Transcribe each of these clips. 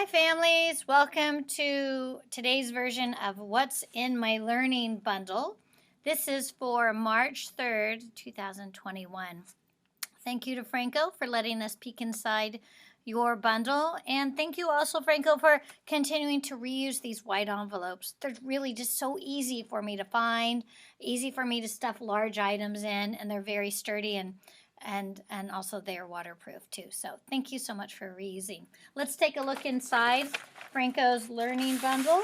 Hi families, welcome to today's version of What's in My Learning Bundle. This is for March 3rd, 2021. Thank you to Franco for letting us peek inside your bundle, and thank you also, Franco, for continuing to reuse these white envelopes. They're really just so easy for me to find, easy for me to stuff large items in, and they're very sturdy and also they're waterproof too. So thank you so much for reusing. Let's take a look inside Franco's learning bundle.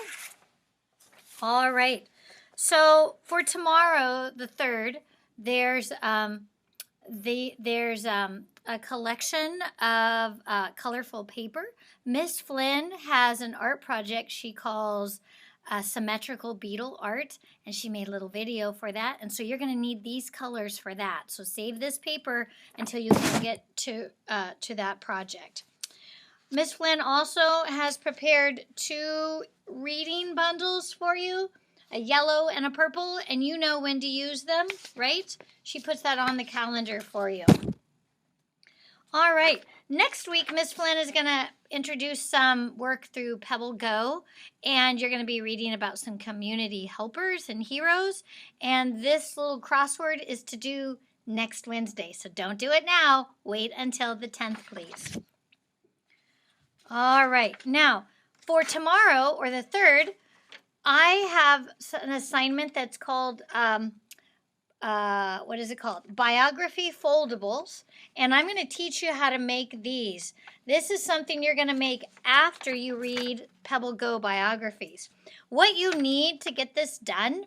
All right. So for tomorrow, the 3rd, there's a collection of colorful paper. Miss Flynn has an art project she calls symmetrical beetle art, and she made a little video for that, and so you're going to need these colors for that. So save this paper until you can get to that project. Miss Flynn also has prepared 2 reading bundles for you, a yellow and a purple, and you know when to use them, right? She puts that on the calendar for you. All right, next week, Miss Flynn is going to introduce some work through Pebble Go, and you're going to be reading about some community helpers and heroes, and this little crossword is to do next Wednesday, so don't do it now. Wait until the 10th, please. All right, now, for tomorrow, or the 3rd, I have an assignment that's called what is it called? Biography foldables, and I'm going to teach you how to make these. This is something you're going to make after you read Pebble Go biographies. What you need to get this done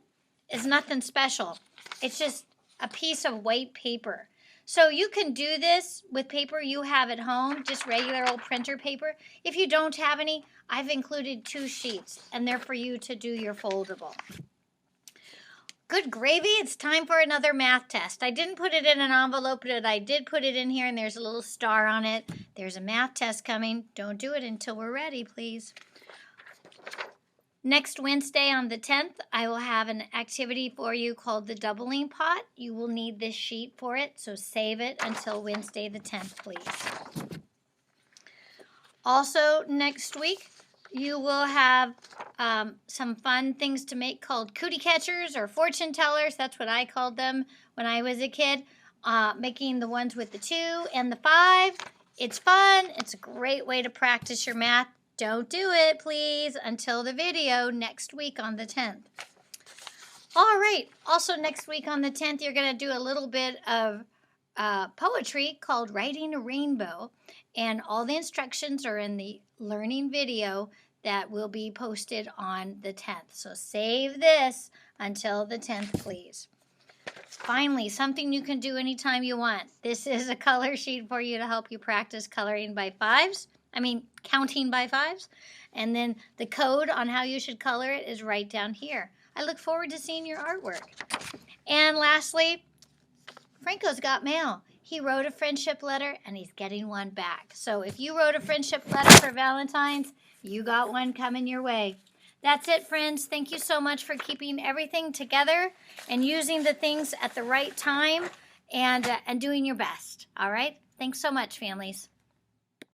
is nothing special. It's just a piece of white paper. So you can do this with paper you have at home, just regular old printer paper. If you don't have any, I've included 2 sheets, and they're for you to do your foldable. Good gravy, it's time for another math test. I didn't put it in an envelope, but I did put it in here, and there's a little star on it. There's a math test coming. Don't do it until we're ready, please. Next Wednesday on the 10th, I will have an activity for you called the doubling pot. You will need this sheet for it, so save it until Wednesday the 10th, please. Also, next week, you will have some fun things to make called cootie catchers or fortune tellers. That's what I called them when I was a kid. Making the ones with the 2 and the 5. It's fun. It's a great way to practice your math. Don't do it, please, until the video next week on the 10th. All right. Also, next week on the 10th, you're going to do a little bit of poetry called Writing a Rainbow. And all the instructions are in the learning video that will be posted on the 10th. So save this until the 10th, please. Finally, something you can do anytime you want. This is a color sheet for you to help you practice coloring by 5s. Counting by 5s. And then the code on how you should color it is right down here. I look forward to seeing your artwork. And lastly, Franco's got mail. He wrote a friendship letter, and he's getting one back. So if you wrote a friendship letter for Valentine's, you got one coming your way. That's it, friends. Thank you so much for keeping everything together and using the things at the right time and doing your best. All right? Thanks so much, families.